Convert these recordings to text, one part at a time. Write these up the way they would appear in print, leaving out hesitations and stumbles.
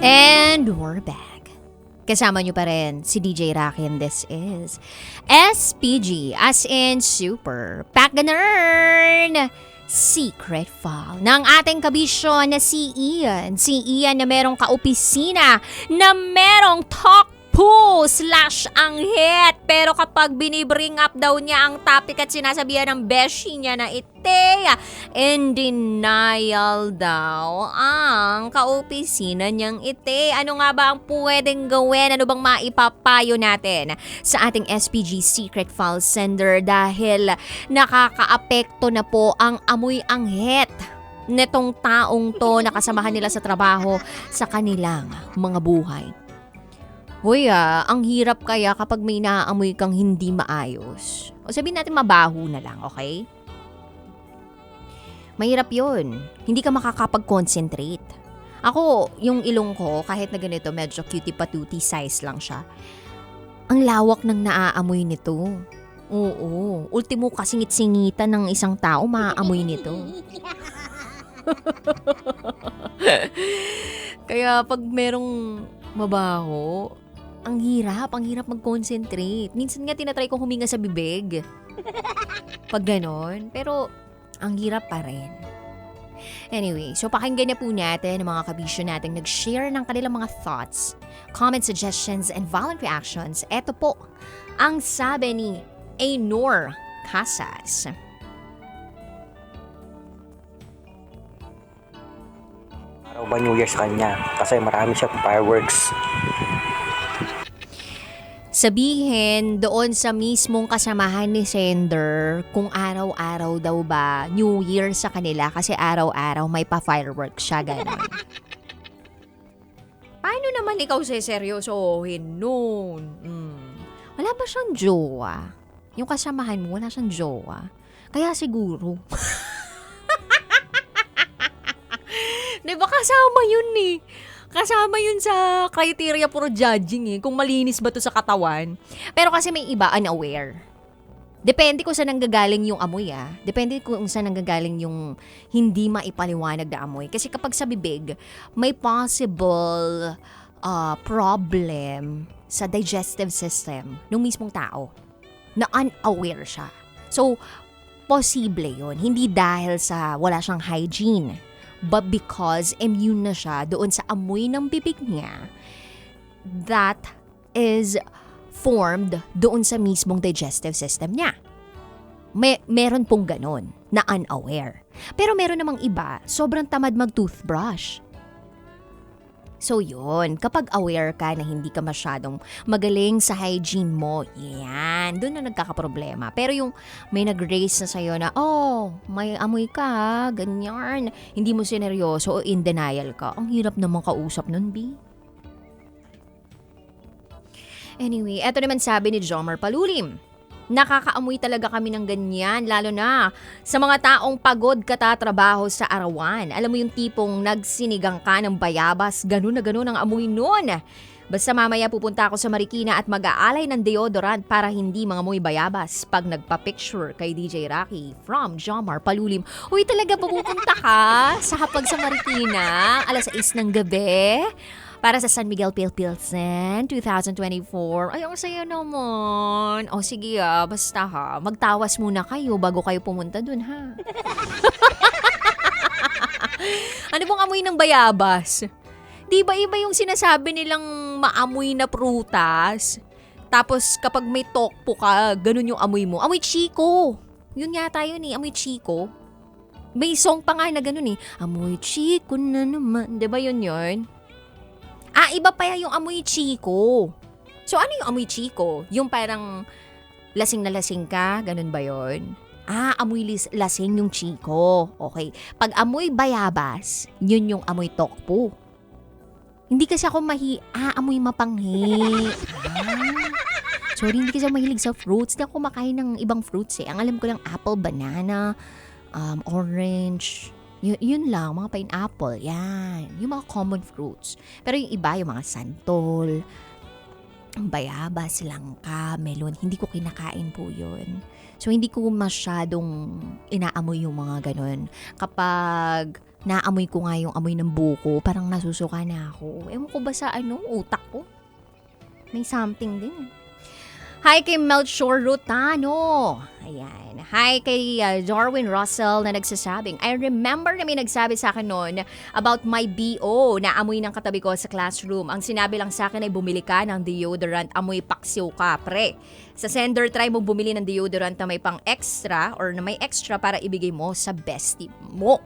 And we're back. Kasama nyo pa rin si DJ Rocky and this is SPG as in Super Pagganern Secret File ng ating kabisyo na si Ian. Si Ian na merong kaopisina na merong talk / anghit. Pero kapag binibring up daw niya ang topic at sinasabihan ng beshi niya na in denial daw ang kaopisina niyang Ano nga ba ang pwedeng gawin? Ano bang maipapayo natin sa ating SPG Secret File Sender dahil nakakaapekto na po ang amoy anghit netong taong to na kasamahan nila sa trabaho sa kanilang mga buhay. Hoy ang hirap kaya kapag may naaamoy kang hindi maayos. O sabihin natin mabaho na lang, okay? Mahirap yun. Hindi ka makakapag-concentrate. Ako, yung ilong ko, kahit na ganito, medyo cutie-patootie size lang siya. Ang lawak ng naaamoy nito. Oo. Ultimo kasingit-singitan ng isang tao, maaamoy nito. Kaya pag merong mabaho, ang hirap mag-concentrate. Minsan nga tinatry kong huminga sa bibig. Pag ganon. Pero, ang hirap pa rin. Anyway, so pakinggan na po natin ang mga kabisyo natin nag-share ng kanilang mga thoughts, comment suggestions, and violent reactions. Ito po ang sabi ni Aynor Casas. Araw ba New Year sa kanya? Kasi marami siyang fireworks. Sabihin doon sa mismong kasamahan ni Sender kung araw-araw daw ba New Year sa kanila kasi araw-araw may pa-fireworks siya, gano'n. Paano naman ikaw seseryosohin nun? Wala ba siyang jowa? Yung kasamahan mo, wala siyang jowa? Kaya siguro. Diba kasama yun eh? Kasama yun sa criteria for judging kung malinis ba to sa katawan. Pero kasi may iba unaware. Depende kung saan nanggagaling yung amoy Depende kung saan nanggagaling yung hindi maipaliwanag na amoy. Kasi kapag sa bibig, may possible problem sa digestive system ng mismong tao na unaware siya. So, posible yun. Hindi dahil sa wala siyang hygiene. But because immune na siya doon sa amoy ng bibig niya that is formed doon sa mismong digestive system niya. Meron pong ganon na unaware. Pero meron namang iba, sobrang tamad mag-toothbrush. So yun, kapag aware ka na hindi ka masyadong magaling sa hygiene mo, yan, doon na nagkakaproblema. Pero yung may nag-raise na sa'yo na, may amoy ka, ganyan, hindi mo sineryoso o in denial ka, ang hirap naman kausap nun, B. Anyway, eto naman sabi ni Jomar Palulim. Nakakaamoy talaga kami ng ganyan, lalo na sa mga taong pagod katatrabaho sa arawan. Alam mo yung tipong nagsinigang ka ng bayabas, ganun na ganun ang amoy nun. Basta mamaya pupunta ako sa Marikina at mag-aalay ng deodorant para hindi mga amoy bayabas pag nagpa-picture kay DJ Rocky from Jomar Palulim. Uy, talaga pupunta ka sa hapag sa Marikina, alas 6 ng gabi? Para sa San Miguel Pilsen 2024. Ay, ang saya naman. O sige basta magtawas muna kayo bago kayo pumunta dun Ano bang amoy ng bayabas? Di ba iba yung sinasabi nilang maamoy na prutas? Tapos kapag may tokpo ka, ganun yung amoy mo. Amoy chiko. Yun yata yun amoy chiko. May song pa nga na ganun Amoy chiko na naman. Di ba yun? Iba pa yung amoy chiko. So, ano yung amoy chiko? Yung parang lasing na lasing ka? Ganun ba yun? Amoy lasing yung chiko. Okay. Pag amoy bayabas, yun yung amoy tokpo. Hindi kasi ako amoy mapanghi. Sorry, hindi kasi ako mahilig sa fruits. Hindi ako kumakain ng ibang fruits Ang alam ko lang apple, banana, orange. Yun lang, mga pineapple, yan. Yung mga common fruits. Pero yung iba, yung mga santol, bayabas, langka, melon, hindi ko kinakain po yun. So, hindi ko masyadong inaamoy yung mga ganun. Kapag Naamoy ko nga yung amoy ng buko. Parang nasusuka na ako. Ewan ko ba sa utak ko? May something din. Hi kay Melchor Rutano. Ayan. Hi kay Darwin Russell na nagsasabing, I remember na may nagsabi sa akin noon about my BO na amoy ng katabi ko sa classroom. Ang sinabi lang sa akin ay bumili ka ng deodorant, amoy paksiw ka, pre. Sa sender, try mo bumili ng deodorant na may pang extra or na may extra para ibigay mo sa bestie mo.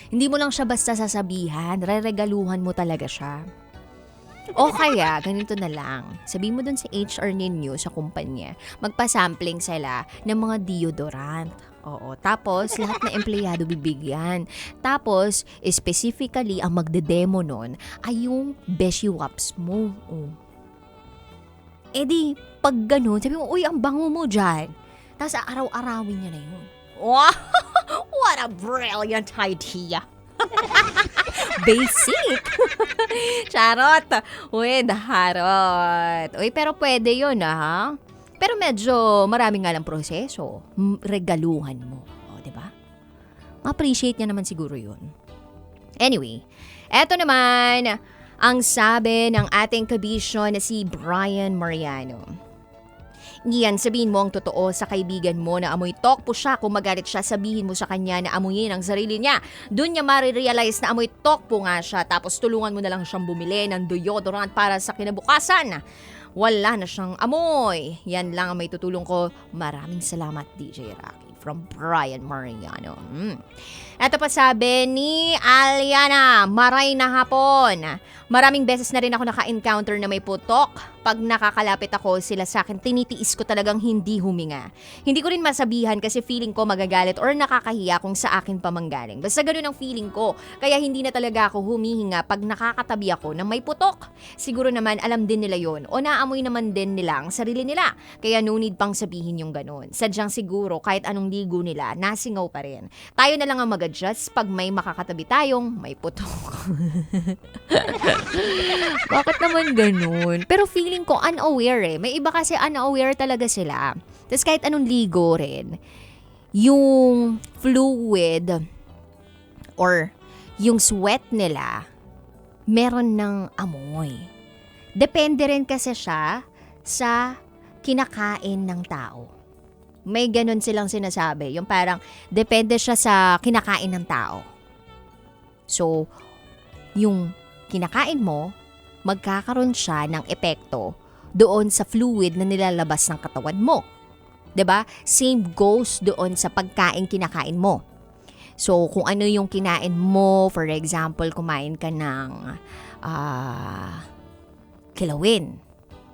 Hindi mo lang siya basta sasabihan, reregaluhan mo talaga siya. O kaya, ganito na lang, sabihin mo dun sa HR ninyo sa kumpanya, magpa-sampling sila ng mga deodorant. Oo, tapos lahat na empleyado bibigyan. Tapos, specifically, ang magde-demo nun ay yung Beshi Waps mo. Eh di, pag ganun, sabi mo, uy, ang bango mo dyan. Tapos araw-arawin niya na yun. Wow! What a brilliant idea! Basic! Charot! Uy, daharot. Uy, pero pwede yun, ha? Pero medyo marami nga lang proseso. Regaluhan mo. O, diba? Ma-appreciate niya naman siguro yun. Anyway, eto naman ang sabi ng ating kabisyo na si Brian Mariano. Iyan, sabihin mo ang totoo sa kaibigan mo na amoy tokpo siya. Kung magalit siya, sabihin mo sa kanya na amuyin ang sarili niya. Doon niya marirealize na amoy tokpo nga siya. Tapos tulungan mo na lang siyang bumili ng deodorant para sa kinabukasan. Wala na siyang amoy. Yan lang ang may tutulong ko. Maraming salamat, DJ Rocky. From Brian Mariano. Ito pa sabi ni Aliana, maray na hapon. Maraming beses na rin ako naka-encounter na may putok. Pag nakakalapit ako, sila sa akin, tinitiis ko talagang hindi huminga. Hindi ko rin masabihan kasi feeling ko magagalit or nakakahiya kung sa akin pa manggaling. Basta ganun ang feeling ko. Kaya hindi na talaga ako humihinga pag nakakatabi ako na may putok. Siguro naman alam din nila yon o naamoy naman din nila ang sarili nila. Kaya no need pang sabihin yung ganun. Sadyang siguro kahit anong ligo nila, nasingaw pa rin. Tayo na lang ang mag-adjust pag may makakatabi tayong may putok. Bakit naman ganun? Pero feeling ko unaware eh. May iba kasi unaware talaga sila. Tapos kahit anong ligo rin, yung fluid or yung sweat nila, meron ng amoy. Depende rin kasi siya sa kinakain ng tao. May ganun silang sinasabi. Yung parang depende siya sa kinakain ng tao. So, yung kinakain mo, magkakaroon siya ng epekto doon sa fluid na nilalabas ng katawan mo. 'Di ba? Same goes doon sa pagkain kinakain mo. So, kung ano yung kinain mo, for example, kumain ka ng kilawin.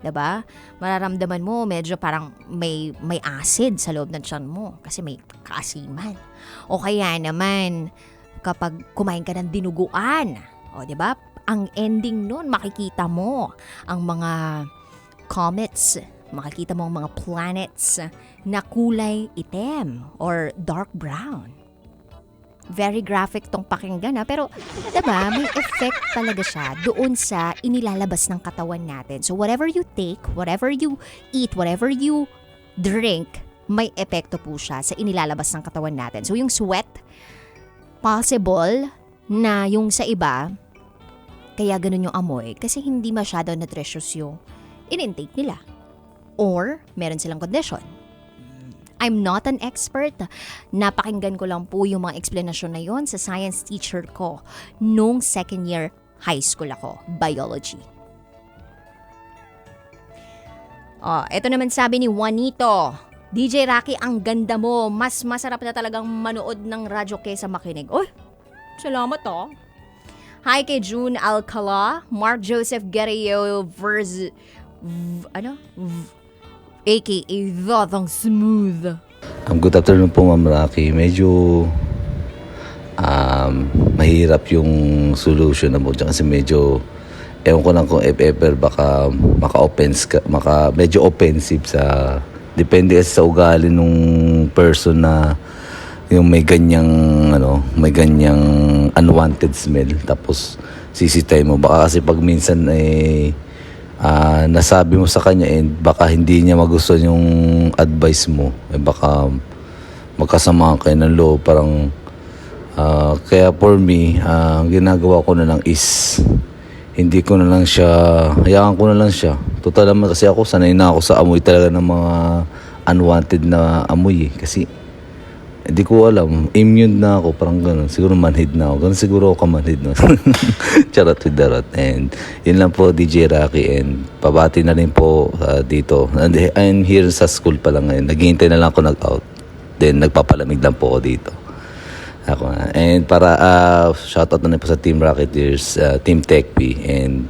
'Di ba? Mararamdaman mo medyo parang may acid sa loob ng tiyan mo kasi may kaasiman. O kaya naman kapag kumain ka ng dinuguan, o 'di ba? Ang ending nun, makikita mo ang mga comets, makikita mo ang mga planets na kulay itim or dark brown. Very graphic tong pakinggan pero diba, may effect talaga siya doon sa inilalabas ng katawan natin. So whatever you take, whatever you eat, whatever you drink, may epekto po siya sa inilalabas ng katawan natin. So yung sweat, possible na yung sa iba, kaya ganun yung amoy kasi hindi masyado nutritious yung in-intake nila. Or meron silang condition. I'm not an expert. Napakinggan ko lang po yung mga explanation na yon sa science teacher ko nung second year high school ako, biology. Ito naman sabi ni Juanito, DJ Rocky, ang ganda mo. Mas masarap na talagang manood ng radyo kaysa makinig. Uy, salamat Hi kay June Alcala, Mark Joseph Guerrero aka Dadang Smooth. Good afternoon po, Ma'am Rocky. Medyo mahirap yung solution na mo dyan kasi medyo ewan ko lang kung if ever baka medyo offensive sa depende kasi sa ugali nung person na yung may ganyang unwanted smell tapos sisitay mo baka kasi pag minsan nasabi mo sa kanya baka hindi niya magustuhan yung advice mo baka magkasama kayo ng loob parang Kaya for me, ang ginagawa ko na lang is hindi ko na lang siya, hayaan ko na lang siya. Total naman kasi ako, sanay na ako sa amoy talaga ng mga unwanted na amoy Kasi hindi ko alam, immune na ako, parang gano'n. Siguro manhid na ako. Ganun siguro ako kamanhid. No? Charot with the rot. And yun lang po, DJ Rocky. And pabati na rin po dito. And I'm here sa school pa lang ngayon. Naghihintay na lang ako nag-out. Then nagpapalamig lang po ako dito. Ako nga. And para shoutout na rin po sa Team Rocketeers, Team TechP. And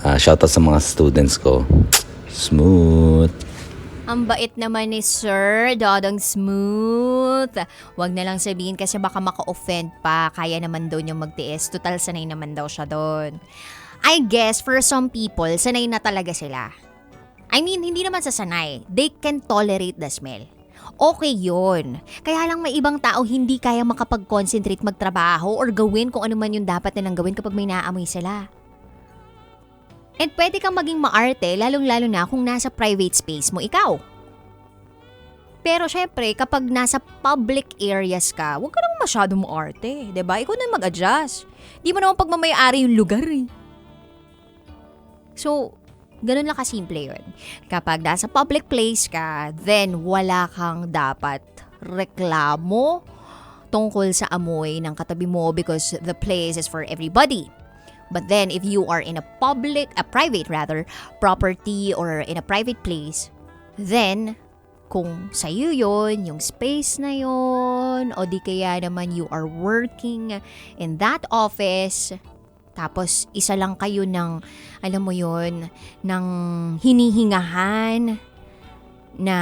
shoutout sa mga students ko. Smooth. Ang bait naman ni Sir Dodong Smooth. Wag na lang sabihin kasi baka maka-offend pa. Kaya naman daw niyang magtiis. Total, sanay naman daw siya doon. I guess for some people, sanay na talaga sila. I mean, hindi naman sa sanay. They can tolerate the smell. Okay yun. Kaya lang may ibang tao hindi kaya makapag-concentrate magtrabaho or gawin kung ano man yung dapat nilang gawin kapag may naaamoy sila. And pwede kang maging maarte, lalong-lalo na kung nasa private space mo ikaw. Pero syempre, kapag nasa public areas ka, huwag ka naman masyadong maarte, 'di ba? Ikaw na mag-adjust. Di mo naman pagmamayari yung lugar eh. So, ganun lang kasimple yun. Kapag nasa public place ka, then wala kang dapat reklamo tungkol sa amoy ng katabi mo because the place is for everybody. But then, if you are in a private property or in a private place, then, kung sa'yo yun, yung space na yun, o di kaya naman you are working in that office, tapos isa lang kayo ng, alam mo yun, ng hinihingahan na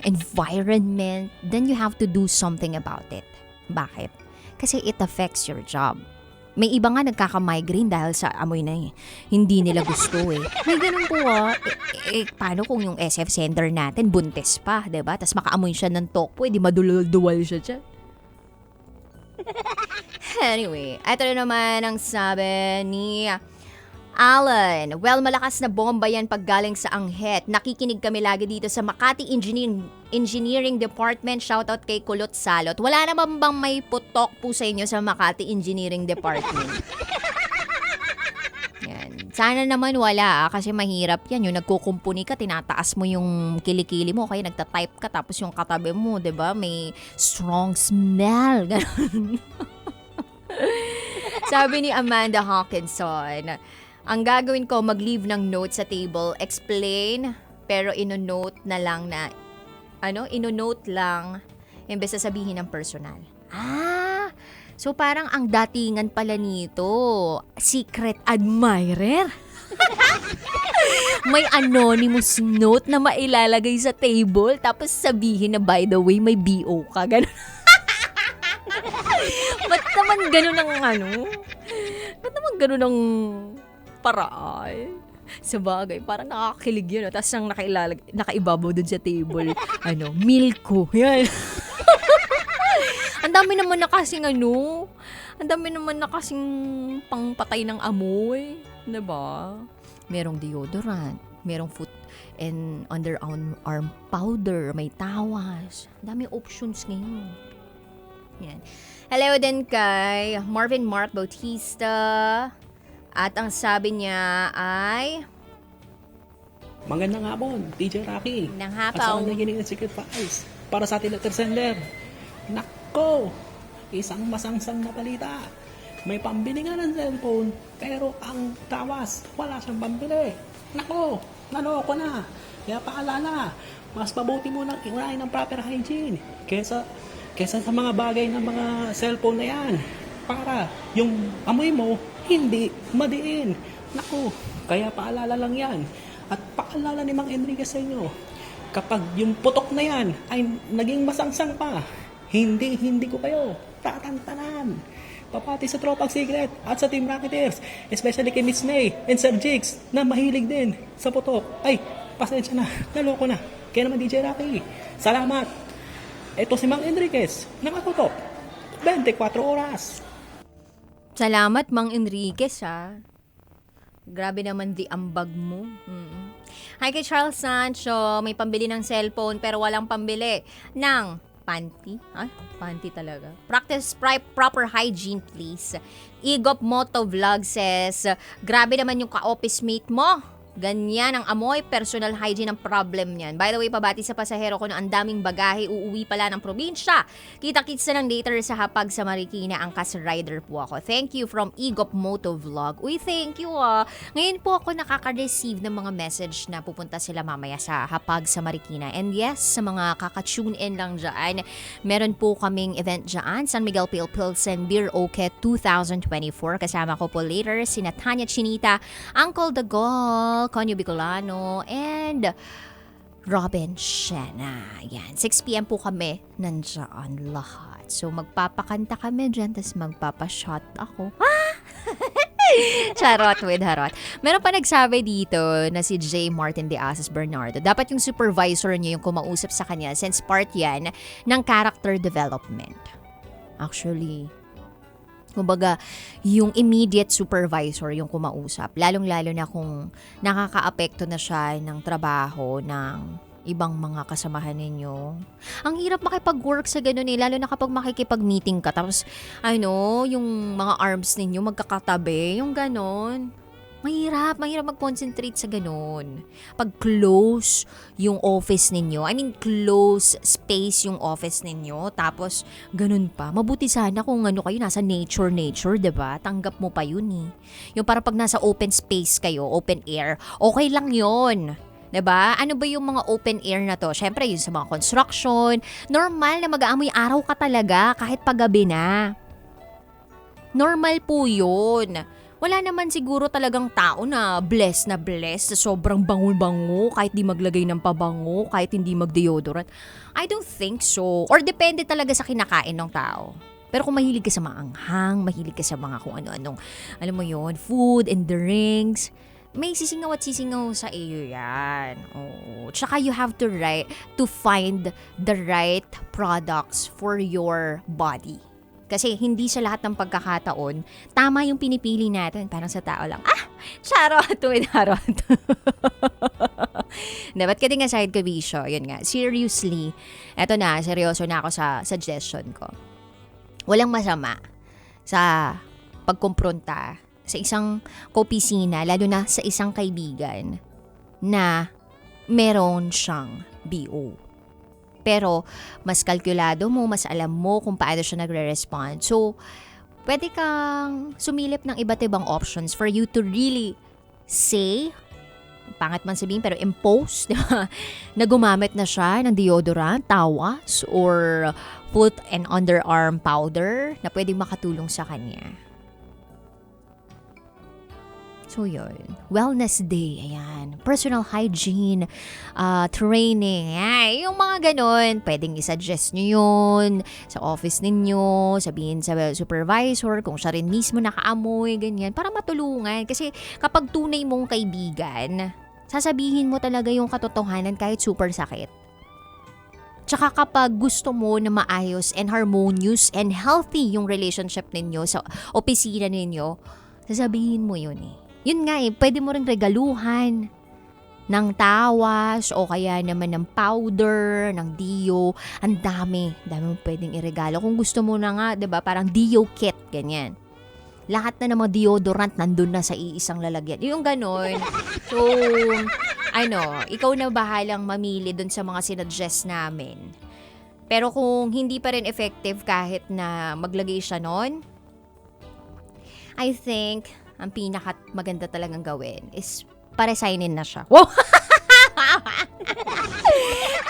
environment, then you have to do something about it. Bakit? Kasi it affects your job. May iba nga nagkaka-migraine dahil sa amoy na hindi nila gusto eh. May ganun po paano kung yung SF center natin buntis pa, 'di ba? Tapos makaamoy siya ng tokpo, di madulol-duwal siya dyan. Anyway, ito na naman ang sabi ni Alan. Well, malakas na bomba yan pag galing sa Anghet. Nakikinig kami lagi dito sa Makati Engineering Department. Shoutout kay Kulot Salot. Wala naman bang may putok po sa inyo sa Makati Engineering Department? Yan. Sana naman wala kasi mahirap yan. Yung nagkukumpuni ka, tinataas mo yung kilikili mo. Kaya nagtatype ka tapos yung katabi mo, 'di ba? May strong smell. Ganun. Sabi ni Amanda Hawkinson, ang gagawin ko, mag-leave ng note sa table, explain, pero ino-note lang, imbes na sabihin ng personal. So parang ang datingan pala nito, secret admirer? May anonymous note na mailalagay sa table, tapos sabihin na by the way, may BO ka, gano'n. Ba't naman gano'n Ba't naman gano'n ang paraan? Sabagay, parang nakakilig yun. Tapos ang nakaibabaw dun sa table, Milko. Yan. Ang dami naman na kasing ang dami naman na kasing pangpatay ng amoy. Diba? Merong deodorant, merong foot and underarm powder, may tawas. Ang dami options ngayon. Yan. Hello din kay Marvin Mart Bautista. At ang sabi niya ay... Magandang hapon, DJ Rocky. Magandang At hapon. sa naginig ng Secret Files para sa ating letter sender. Nako! Isang masangsang na balita. May pambili nga ng cellphone, pero ang tawas, wala siyang pambili. Nako! Naloko na. Kaya paalala, mas mabuti mo nang iunahin ng proper hygiene kesa sa mga bagay ng mga cellphone na yan. Para yung amoy mo, hindi madiin. Naku, kaya paalala lang yan. At paalala ni Mang Enriquez sa inyo, kapag yung putok na yan ay naging masangsang pa, hindi ko kayo tatantanan. Papati sa Tropang Secret at sa Team Rocketeers, especially kay Miss May and Sir Jigs na mahilig din sa putok. Ay, pasensya na, naloko na. Kaya naman DJ Rocky, salamat. Ito si Mang Enriquez, nakatutok 24 oras. Salamat, Mang Enriquez, ha. Grabe naman di ambag mo. Hi kay Charles Sancho, may pambili ng cellphone pero walang pambili ng Panty? Ay, panty talaga. Practice proper hygiene, please. Igop Moto Vlog says, grabe naman yung ka-office mate mo. Ganyan ang amoy, personal hygiene ang problem niyan. By the way, pabati sa pasahero ko na ang daming bagahe, uuwi pala ng probinsya. Kita-kits na lang later sa Hapag sa Marikina, angkas rider po ako. Thank you from Igop Moto Vlog. Uy, thank you Ngayon po ako nakaka-receive ng mga message na pupunta sila mamaya sa Hapag sa Marikina. And yes, sa mga kaka-tune in lang dyan, meron po kaming event dyan, San Miguel Pale Pilsen Beer Oke 2024. Kasama ko po later, sina Tanya Chinita, Uncle Dagol, Conyo Bicolano, and Robin Shena. Yan, 6 p.m. po kami nandiyan lahat. So, magpapakanta kami dyan, tapos magpapashot ako. Charot with harot. Meron pa nagsabi dito na si J. Martin de Asas Bernardo. Dapat yung supervisor niya yung kumausap sa kanya since part yan ng character development. Actually, kumbaga, yung immediate supervisor yung kumausap. Lalong-lalo na kung nakakaapekto na siya ng trabaho ng ibang mga kasamahan ninyo. Ang hirap makipag-work sa ganun lalo na kapag makikipag-meeting ka. Tapos, yung mga arms ninyo magkakatabi, yung ganun. Mahirap mag-concentrate sa ganun. Pag close yung office ninyo, close space yung office ninyo, tapos ganun pa. Mabuti sana kung kayo nasa nature, 'di ba? Tanggap mo pa yun Yung para pag nasa open space kayo, open air, okay lang yun. 'Di ba? Ano ba yung mga open air na to? Syempre, yun sa mga construction, normal na mag-aamoy araw ka talaga kahit paggabi na. Normal po yun. Wala naman siguro talagang tao na blessed na sobrang bango-bango kahit di maglagay ng pabango, kahit hindi mag-deodorant. I don't think so. Or depende talaga sa kinakain ng tao. Pero kung mahilig ka sa maanghang, mahilig ka sa mga kung ano-anong, alam mo yun, food and drinks, may sisingaw at sisingaw sa iyo yan. Oo. Tsaka you have to find the right products for your body. Kasi hindi sa lahat ng pagkakataon, tama yung pinipili natin. Parang sa tao lang, charot with harot. Dapat ka din nga side kabisyo. Yun nga, seriously. Eto na, seryoso na ako sa suggestion ko. Walang masama sa pagkumpronta sa isang kaopisina, lalo na sa isang kaibigan na meron siyang BO. Pero mas kalkulado mo, mas alam mo kung paano siya nagre-respond. So, pwede kang sumilip ng iba't ibang options for you to really say, pangat man sabihin, pero impose, diba? Na gumamit na siya ng deodorant, tawas, or put an underarm powder na pwedeng makatulong sa kanya. So, yun. Wellness day. Ayan. Personal hygiene. Training. Ayan. Yung mga ganun. Pwedeng isuggest nyo yun sa office ninyo. Sabihin sa supervisor kung siya rin mismo nakaamoy. Ganyan. Para matulungan. Kasi kapag tunay mong kaibigan, sasabihin mo talaga yung katotohanan kahit super sakit. Tsaka kapag gusto mo na maayos and harmonious and healthy yung relationship ninyo sa opisina ninyo, sasabihin mo yun Yun nga pwede mo rin regaluhan ng tawas o kaya naman ng powder, ng dio. Ang dami mo pwedeng iregalo. Kung gusto mo na nga, 'di ba, parang dio kit, ganyan. Lahat na ng mga deodorant nandun na sa iisang lalagyan. Yung ganon. So, ikaw na bahalang mamili dun sa mga sinuggest namin. Pero kung hindi pa rin effective kahit na maglagay siya nun, I think ang pinaka maganda talagang gawin is paresignin na siya. Wow!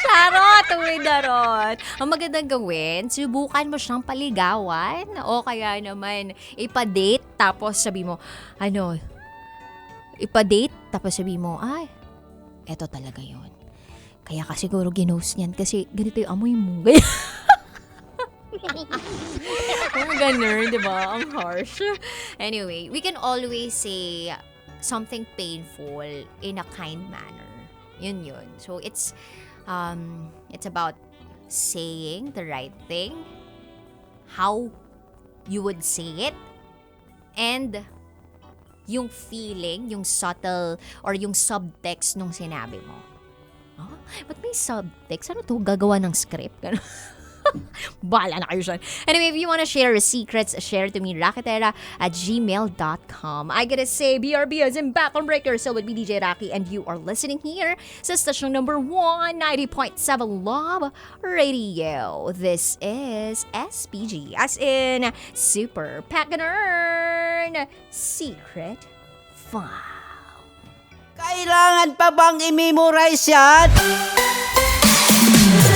Charot! Uwidarot! Ang magandang gawin, subukan mo siyang paligawan o kaya naman ipa-date tapos sabi mo, ipa-date tapos sabi mo, eto talaga yon. Kaya ka siguro ginost niyan kasi ganito yung amoy mo. Ang ganun, di ba? Ang harsh. Anyway, we can always say something painful in a kind manner. Yun. So, it's about saying the right thing, how you would say it, and yung feeling, yung subtle, or yung subtext nung sinabi mo. Ba't may subtext? Ano to? Gagawa ng script? Bahala na kayo dyan. Anyway, if you wanna share your secrets, share to me, raketera@gmail.com. I gotta say, BRB as in Back on Breaker. So with me, DJ Rocky, and you are listening here sa station number 1, 90.7 Love Radio. This is SPG, as in Super Packanern Secret File. Kailangan pa bang i-memorize yan?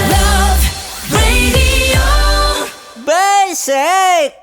Love Radio. Basic!